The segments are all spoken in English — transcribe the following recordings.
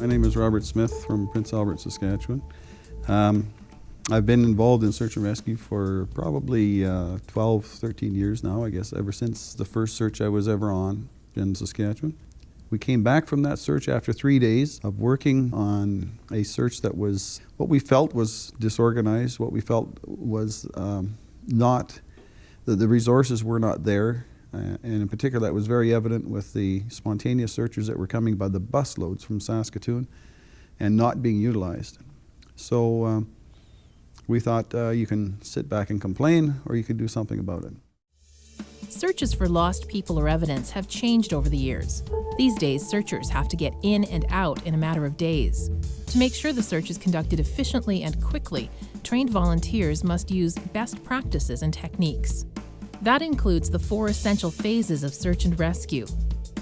My name is Robert Smith from Prince Albert, Saskatchewan. I've been involved in search and rescue for probably 12, 13 years now, I guess, ever since the first search I was ever on in Saskatchewan. We came back from that search after 3 days of working on a search that was what we felt was disorganized, what we felt was not, the resources were not there. And in particular, that was very evident with the spontaneous searchers that were coming by the busloads from Saskatoon and not being utilized. So we thought you can sit back and complain, or you can do something about it. Searches for lost people or evidence have changed over the years. These days, searchers have to get in and out in a matter of days. To make sure the search is conducted efficiently and quickly, trained volunteers must use best practices and techniques. That includes the 4 essential phases of search and rescue: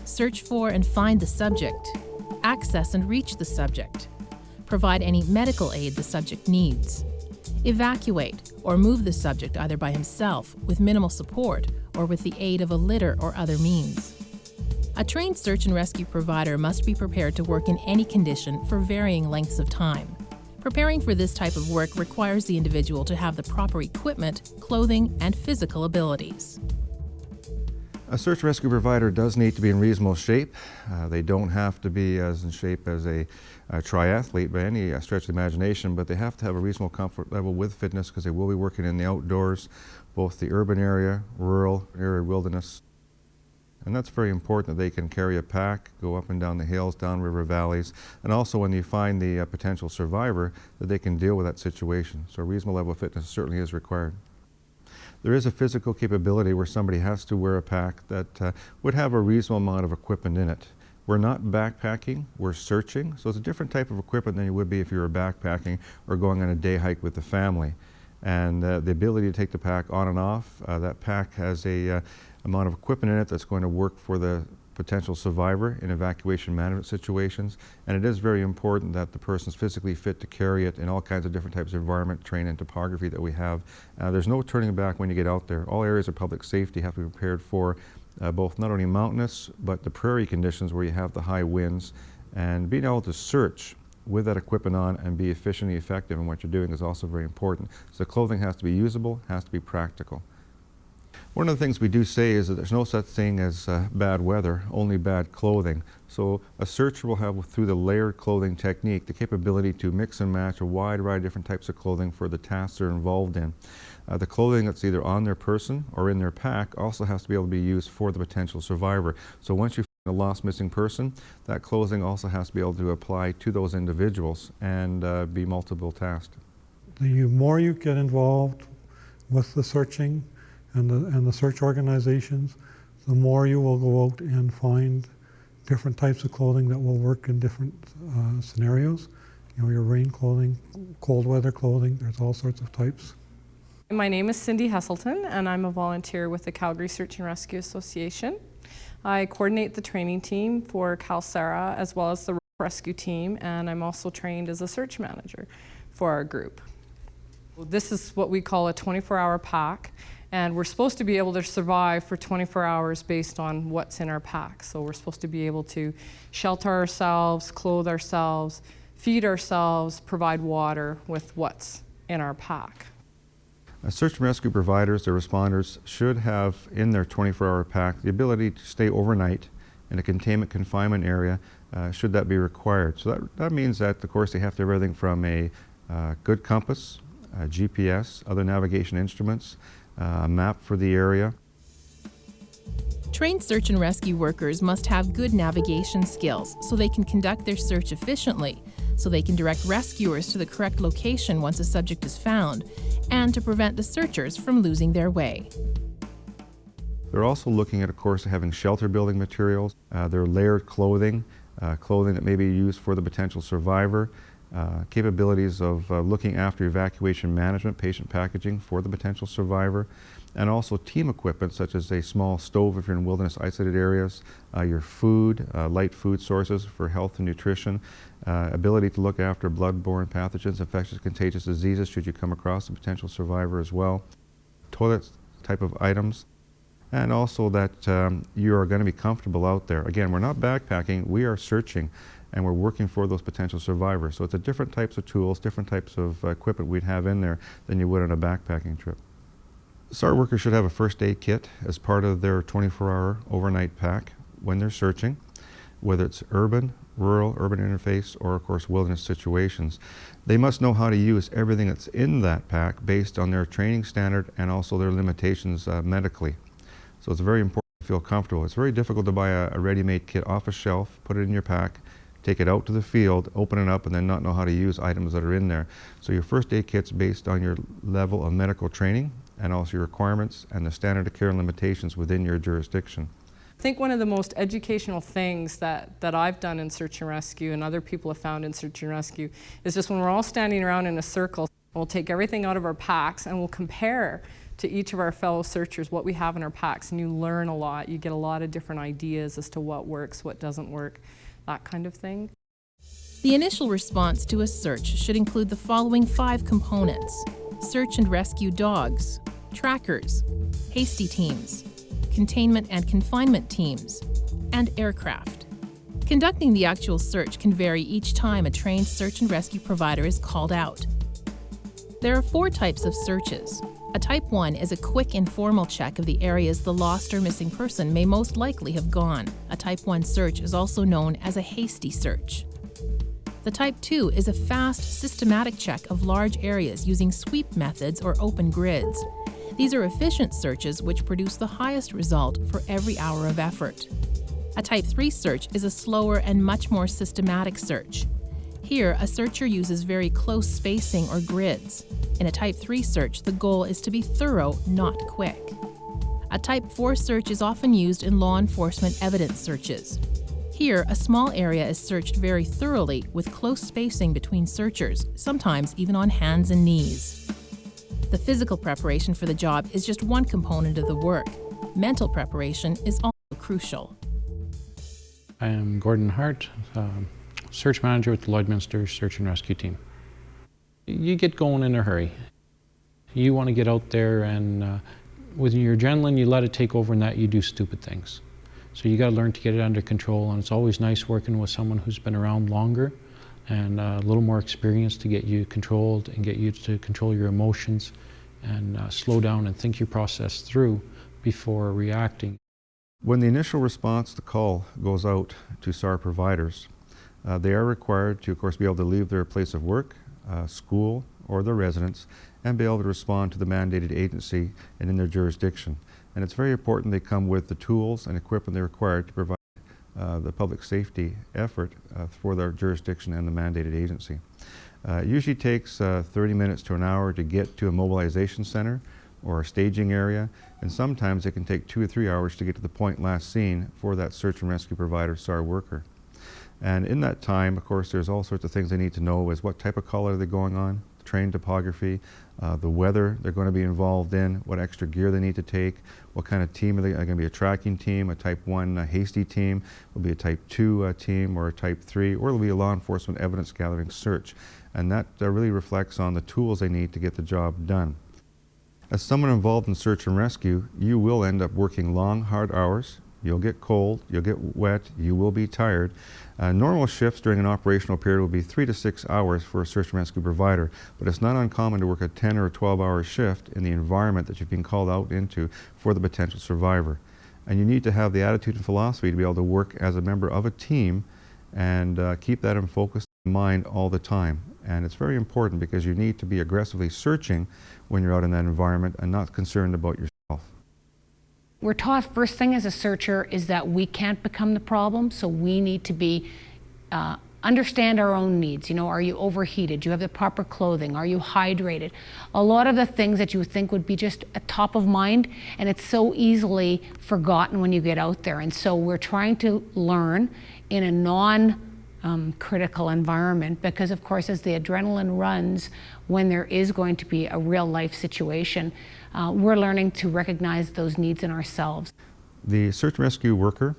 search for and find the subject, access and reach the subject, provide any medical aid the subject needs, evacuate or move the subject either by himself, with minimal support, or with the aid of a litter or other means. A trained search and rescue provider must be prepared to work in any condition for varying lengths of time. Preparing for this type of work requires the individual to have the proper equipment, clothing, and physical abilities. A search and rescue provider does need to be in reasonable shape. They don't have to be as in shape as a triathlete by any stretch of the imagination, but they have to have a reasonable comfort level with fitness because they will be working in the outdoors, both the urban area, rural area, wilderness. And that's very important that they can carry a pack, go up and down the hills, down river valleys, and also when you find the potential survivor, that they can deal with that situation. So a reasonable level of fitness certainly is required. There is a physical capability where somebody has to wear a pack that would have a reasonable amount of equipment in it. We're not backpacking, we're searching, so it's a different type of equipment than you would be if you were backpacking or going on a day hike with the family. And the ability to take the pack on and off, that pack has a amount of equipment in it that's going to work for the potential survivor in evacuation management situations. And it is very important that the person's physically fit to carry it in all kinds of different types of environment, terrain, and topography that we have. There's no turning back when you get out there. All areas of public safety have to be prepared for both not only mountainous, but the prairie conditions where you have the high winds. And being able to search with that equipment on and be efficient and effective in what you're doing is also very important. So the clothing has to be usable, has to be practical. One of the things we do say is that there's no such thing as bad weather, only bad clothing. So a searcher will have, through the layered clothing technique, the capability to mix and match a wide variety of different types of clothing for the tasks they're involved in. The clothing that's either on their person or in their pack also has to be able to be used for the potential survivor. So once you find a lost missing person, that clothing also has to be able to apply to those individuals and be multiple tasked. The more you get involved with the searching and the search organizations, the more you will go out and find different types of clothing that will work in different scenarios. You know, your rain clothing, cold weather clothing, there's all sorts of types. My name is Cindy Hesselton, and I'm a volunteer with the Calgary Search and Rescue Association. I coordinate the training team for CalSARA as well as the rescue team, and I'm also trained as a search manager for our group. This is what we call a 24-hour pack. And we're supposed to be able to survive for 24 hours based on what's in our pack. So we're supposed to be able to shelter ourselves, clothe ourselves, feed ourselves, provide water with what's in our pack. Search and rescue providers, their responders, should have in their 24-hour pack the ability to stay overnight in a confinement area, should that be required. So that means that, of course, they have to have everything from a good compass, GPS, other navigation instruments, a map for the area. Trained search and rescue workers must have good navigation skills so they can conduct their search efficiently, so they can direct rescuers to the correct location once a subject is found, and to prevent the searchers from losing their way. They're also looking at, of course, having shelter building materials, their layered clothing, clothing that may be used for the potential survivor, capabilities of looking after evacuation management, patient packaging for the potential survivor, and also team equipment such as a small stove if you're in wilderness isolated areas, your food, light food sources for health and nutrition, ability to look after blood-borne pathogens, infectious contagious diseases should you come across a potential survivor as well, toilet type of items, and also that you are going to be comfortable out there. Again, we're not backpacking, we are searching, and we're working for those potential survivors. So it's a different types of tools, different types of equipment we'd have in there than you would on a backpacking trip. SAR workers should have a first aid kit as part of their 24-hour overnight pack when they're searching, whether it's urban, rural, urban interface, or of course wilderness situations. They must know how to use everything that's in that pack based on their training standard and also their limitations medically. So it's very important to feel comfortable. It's very difficult to buy a ready-made kit off a shelf, put it in your pack, take it out to the field, open it up, and then not know how to use items that are in there. So your first aid kit's based on your level of medical training and also your requirements and the standard of care and limitations within your jurisdiction. I think one of the most educational things that I've done in search and rescue and other people have found in search and rescue is just when we're all standing around in a circle, we'll take everything out of our packs and we'll compare to each of our fellow searchers what we have in our packs, and you learn a lot. You get a lot of different ideas as to what works, what doesn't work, that kind of thing. The initial response to a search should include the following 5 components: search and rescue dogs, trackers, hasty teams, containment and confinement teams, and aircraft. Conducting the actual search can vary each time a trained search and rescue provider is called out. There are 4 types of searches. A Type 1 is a quick informal check of the areas the lost or missing person may most likely have gone. A Type 1 search is also known as a hasty search. The Type 2 is a fast, systematic check of large areas using sweep methods or open grids. These are efficient searches which produce the highest result for every hour of effort. A Type 3 search is a slower and much more systematic search. Here, a searcher uses very close spacing or grids. In a Type 3 search, the goal is to be thorough, not quick. A Type 4 search is often used in law enforcement evidence searches. Here, a small area is searched very thoroughly with close spacing between searchers, sometimes even on hands and knees. The physical preparation for the job is just one component of the work. Mental preparation is also crucial. I am Gordon Hart, search manager with the Lloydminster Search and Rescue Team. You get going in a hurry. You want to get out there, and with your adrenaline, you let it take over, and that you do stupid things. So you got to learn to get it under control, and it's always nice working with someone who's been around longer and a little more experience to get you controlled and get you to control your emotions and slow down and think your process through before reacting. When the initial response to call goes out to SAR providers, they are required to, of course, be able to leave their place of work, school, or their residence, and be able to respond to the mandated agency and in their jurisdiction. And it's very important they come with the tools and equipment they're required to provide the public safety effort for their jurisdiction and the mandated agency. It usually takes 30 minutes to an hour to get to a mobilization center or a staging area, and sometimes it can take 2 or 3 hours to get to the point last seen for that search and rescue provider SAR worker. And in that time, of course, there's all sorts of things they need to know, is what type of call are they going on, terrain topography, the weather they're going to be involved in, what extra gear they need to take, what kind of team are they going to be, a tracking team, a Type 1 hasty team, will be a Type 2 team, or a Type 3, or it'll be a law enforcement evidence gathering search. And that really reflects on the tools they need to get the job done. As someone involved in search and rescue, you will end up working long, hard hours. You'll get cold, you'll get wet, you will be tired. Normal shifts during an operational period will be 3 to 6 hours for a search and rescue provider, but it's not uncommon to work a 10 or 12-hour shift in the environment that you've been called out into for the potential survivor. And you need to have the attitude and philosophy to be able to work as a member of a team and keep that in focus in mind all the time. And it's very important because you need to be aggressively searching when you're out in that environment and not concerned about yourself. We're taught first thing as a searcher is that we can't become the problem, so we need to be understand our own needs. You know, are you overheated? Do you have the proper clothing? Are you hydrated? A lot of the things that you think would be just a top of mind, and it's so easily forgotten when you get out there. And so we're trying to learn in a critical environment, because of course as the adrenaline runs when there is going to be a real life situation, we're learning to recognize those needs in ourselves. The search and rescue worker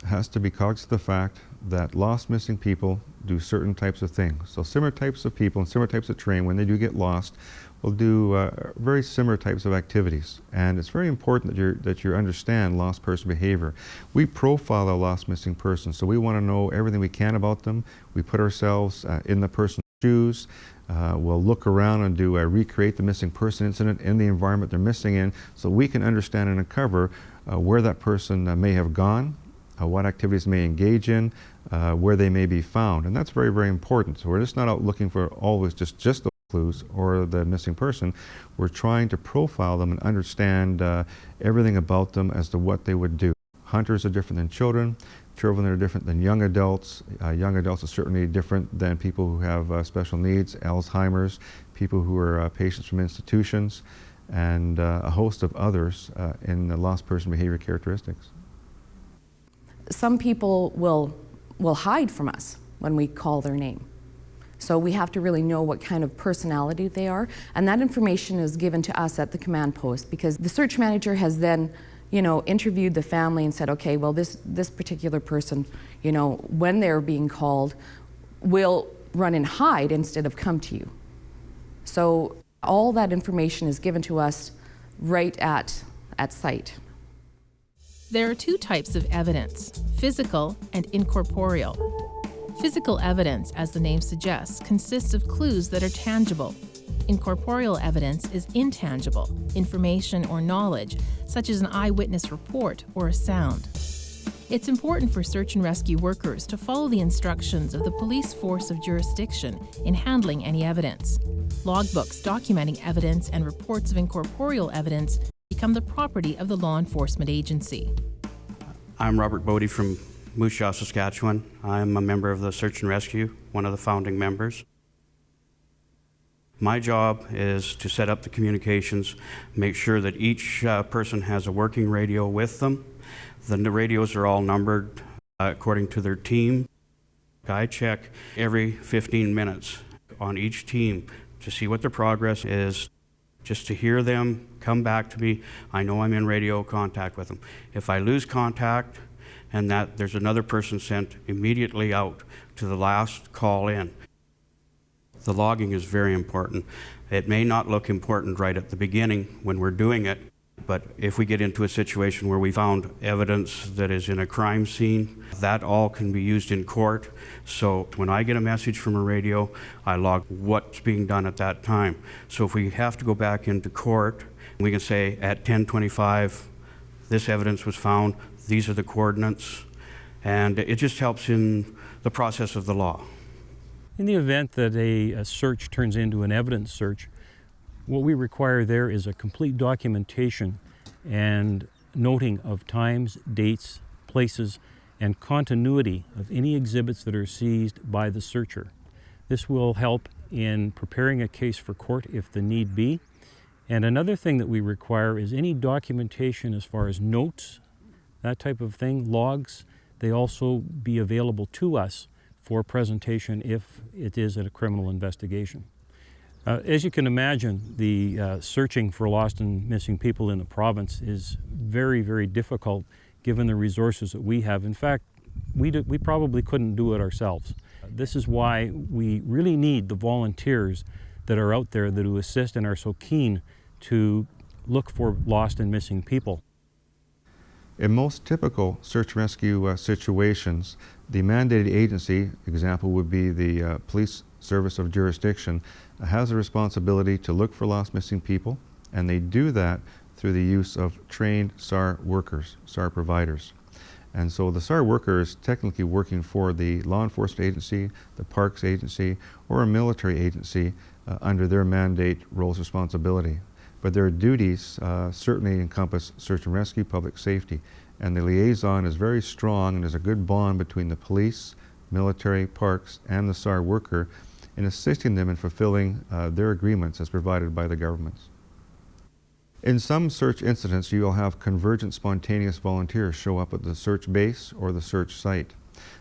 has to be cognizant of the fact that lost, missing people do certain types of things. So similar types of people and similar types of terrain, when they do get lost, will do very similar types of activities. And it's very important that you understand lost person behavior. We profile a lost, missing person, so we want to know everything we can about them. We put ourselves in the person's shoes. We'll look around and do recreate the missing person incident in the environment they're missing in, so we can understand and uncover where that person may have gone, what activities they may engage in, where they may be found. And that's very, very important. So we're just not out looking for always just those clues or the missing person. We're trying to profile them and understand everything about them as to what they would do. Hunters are different than children. Children are different than young adults. Young adults are certainly different than people who have special needs, Alzheimer's, people who are patients from institutions, and a host of others in the lost person behavior characteristics. Some people will hide from us when we call their name. So we have to really know what kind of personality they are, and that information is given to us at the command post, because the search manager has then, interviewed the family and said, okay, well, this particular person, when they're being called, will run and hide instead of come to you. So all that information is given to us right at site. There are two types of evidence: physical and incorporeal. Physical evidence, as the name suggests, consists of clues that are tangible. Incorporeal evidence is intangible, information or knowledge, such as an eyewitness report or a sound. It's important for search and rescue workers to follow the instructions of the police force of jurisdiction in handling any evidence. Logbooks documenting evidence and reports of incorporeal evidence become the property of the law enforcement agency. I'm Robert Bodie from Moose Jaw, Saskatchewan. I'm a member of the Search and Rescue, one of the founding members. My job is to set up the communications, make sure that each person has a working radio with them. The radios are all numbered according to their team. I check every 15 minutes on each team to see what their progress is, just to hear them come back to me. I know I'm in radio contact with them. If I lose contact and that there's another person sent immediately out to the last call in. The logging is very important. It may not look important right at the beginning when we're doing it, but if we get into a situation where we found evidence that is in a crime scene, that all can be used in court. So when I get a message from a radio, I log what's being done at that time. So if we have to go back into court, we can say at 10:25, this evidence was found, these are the coordinates, and it just helps in the process of the law. In the event that a search turns into an evidence search, what we require there is a complete documentation and noting of times, dates, places, and continuity of any exhibits that are seized by the searcher. This will help in preparing a case for court if the need be. And another thing that we require is any documentation as far as notes, that type of thing, logs, they also be available to us for presentation if it is at a criminal investigation. As you can imagine, the searching for lost and missing people in the province is very, very difficult given the resources that we have. In fact, we probably couldn't do it ourselves. This is why we really need the volunteers that are out there that do assist and are so keen to look for lost and missing people. In most typical search and rescue situations, the mandated agency, example would be the police service of jurisdiction, has a responsibility to look for lost missing people, and they do that through the use of trained SAR workers, SAR providers. And so the SAR worker is technically working for the law enforcement agency, the parks agency, or a military agency under their mandate roles responsibility. But their duties certainly encompass search and rescue, public safety. And the liaison is very strong, and there's a good bond between the police, military, parks, and the SAR worker in assisting them in fulfilling their agreements as provided by the governments. In some search incidents, you'll have convergent spontaneous volunteers show up at the search base or the search site.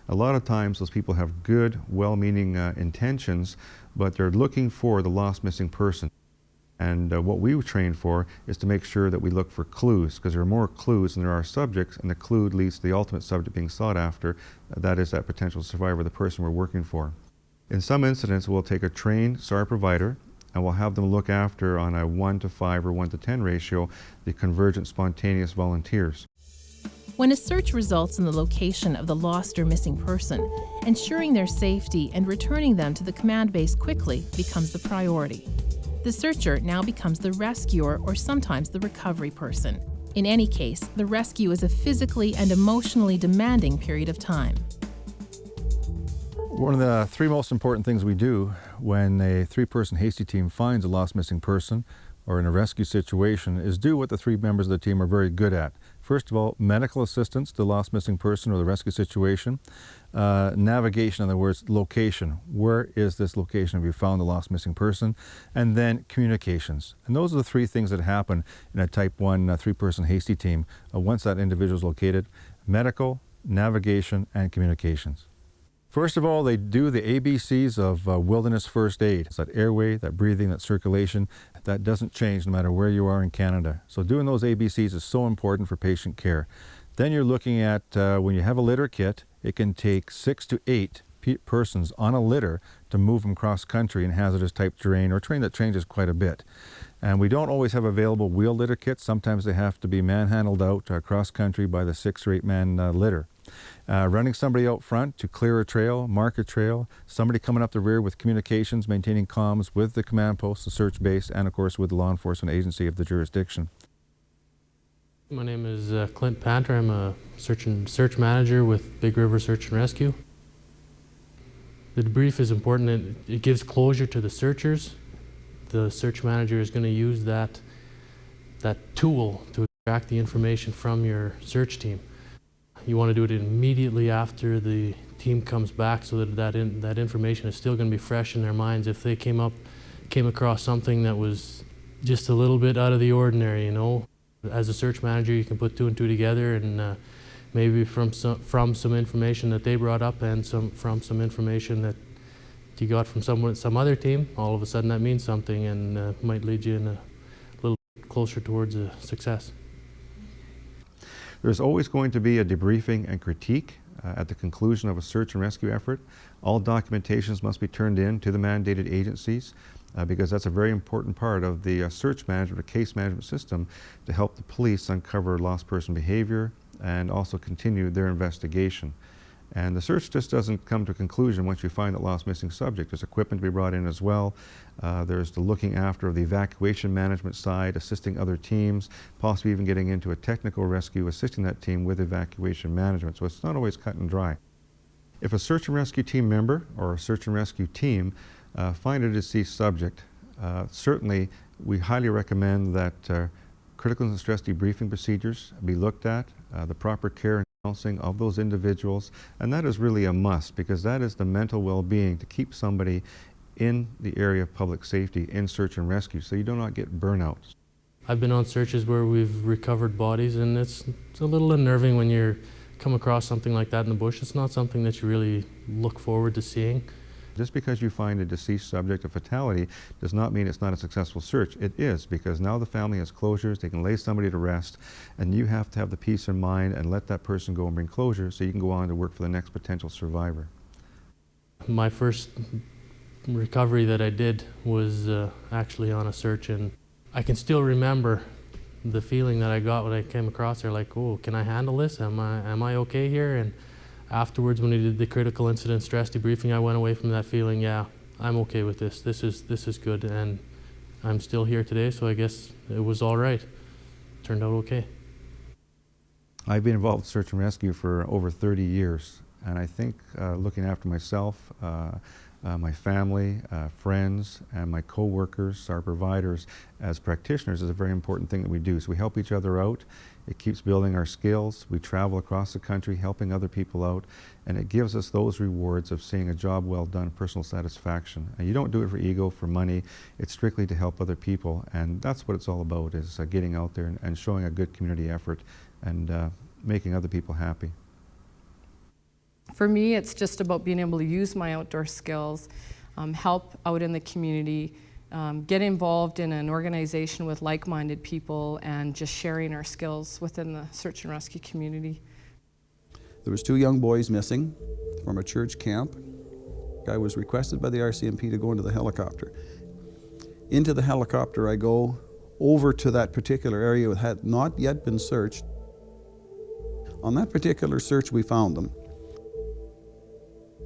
A lot of times those people have good, well-meaning intentions, but they're looking for the lost missing person. And what we train for is to make sure that we look for clues, because there are more clues than there are subjects, and the clue leads to the ultimate subject being sought after, that is that potential survivor, the person we're working for. In some incidents, we'll take a trained SAR provider and we'll have them look after, on a 1:5 or 1:10 ratio, the convergent spontaneous volunteers. When a search results in the location of the lost or missing person, ensuring their safety and returning them to the command base quickly becomes the priority. The searcher now becomes the rescuer or sometimes the recovery person. In any case, the rescue is a physically and emotionally demanding period of time. One of the three most important things we do when a three-person hasty team finds a lost missing person or in a rescue situation is do what the three members of the team are very good at. First of all, medical assistance to the lost missing person or the rescue situation. Navigation, in other words, location. Where is this location? Have you found the lost missing person? And then communications. And those are the three things that happen in a Type 1 three-person hasty team once that individual is located: medical, navigation, and communications. First of all, they do the ABCs of wilderness first aid. It's that airway, that breathing, that circulation. That doesn't change no matter where you are in Canada. So doing those ABCs is so important for patient care. Then you're looking at, when you have a litter kit, it can take 6 to 8 persons on a litter to move them cross country in hazardous type terrain or terrain that changes quite a bit. And we don't always have available wheel litter kits. Sometimes they have to be manhandled out cross country by the 6 or 8 man litter. Running somebody out front to clear a trail, mark a trail, somebody coming up the rear with communications, maintaining comms with the command post, the search base, and of course with the law enforcement agency of the jurisdiction. My name is Clint Panter. I'm a search manager with Big River Search and Rescue. The debrief is important and it gives closure to the searchers. The search manager is going to use that tool to extract the information from your search team. You want to do it immediately after the team comes back so that information is still going to be fresh in their minds. If they came across something that was just a little bit out of the ordinary, you know, as a search manager you can put 2 and 2 together, and maybe from some information that they brought up and from some information that you got from some other team, all of a sudden that means something and might lead you in a little bit closer towards a success. There's always going to be a debriefing and critique at the conclusion of a search and rescue effort. All documentations must be turned in to the mandated agencies because that's a very important part of the search management or case management system to help the police uncover lost person behavior and also continue their investigation. And the search just doesn't come to a conclusion once you find that lost missing subject. There's equipment to be brought in as well. There's the looking after of the evacuation management side, assisting other teams, possibly even getting into a technical rescue, assisting that team with evacuation management. So it's not always cut and dry. If a search and rescue team member or a search and rescue team find a deceased subject, certainly we highly recommend that critical and stress debriefing procedures be looked at, the proper care and counseling of those individuals, and that is really a must because that is the mental well-being to keep somebody in the area of public safety in search and rescue so you do not get burnout. I've been on searches where we've recovered bodies, and it's a little unnerving when you come across something like that in the bush. It's not something that you really look forward to seeing. Just because you find a deceased subject, a fatality, does not mean it's not a successful search. It is, because now the family has closures, they can lay somebody to rest, and you have to have the peace of mind and let that person go and bring closure so you can go on to work for the next potential survivor. My first recovery that I did was actually on a search, and I can still remember the feeling that I got when I came across there, like, oh, can I handle this? Am I okay here? And afterwards, when we did the critical incident stress debriefing, I went away from that feeling, yeah, I'm okay with this. This is good, and I'm still here today, so I guess it was all right. Turned out okay. I've been involved with search and rescue for over 30 years, and I think looking after myself, my family, friends, and my co-workers, our providers as practitioners is a very important thing that we do. So we help each other out. It keeps building our skills. We travel across the country helping other people out, and it gives us those rewards of seeing a job well done, personal satisfaction. And you don't do it for ego, for money. It's strictly to help other people, and that's what it's all about, is getting out there and showing a good community effort and making other people happy. For me, it's just about being able to use my outdoor skills, help out in the community, get involved in an organization with like-minded people, and just sharing our skills within the search and rescue community. There was 2 young boys missing from a church camp. I was requested by the RCMP to go into the helicopter. Into the helicopter I go, over to that particular area that had not yet been searched. On that particular search, we found them.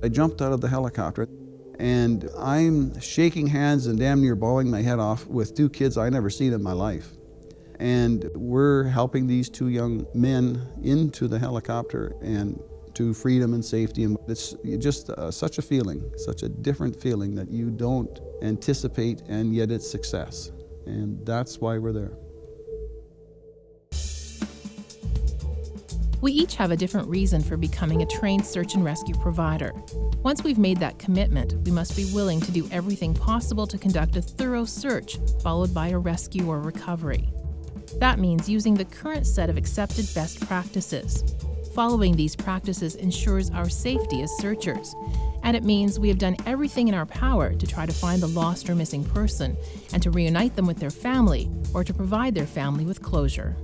I jumped out of the helicopter and I'm shaking hands and damn near bawling my head off with 2 kids I never seen in my life. And we're helping these 2 young men into the helicopter and to freedom and safety. And it's just such a feeling, such a different feeling that you don't anticipate, and yet it's success. And that's why we're there. We each have a different reason for becoming a trained search and rescue provider. Once we've made that commitment, we must be willing to do everything possible to conduct a thorough search, followed by a rescue or recovery. That means using the current set of accepted best practices. Following these practices ensures our safety as searchers, and it means we have done everything in our power to try to find the lost or missing person and to reunite them with their family or to provide their family with closure.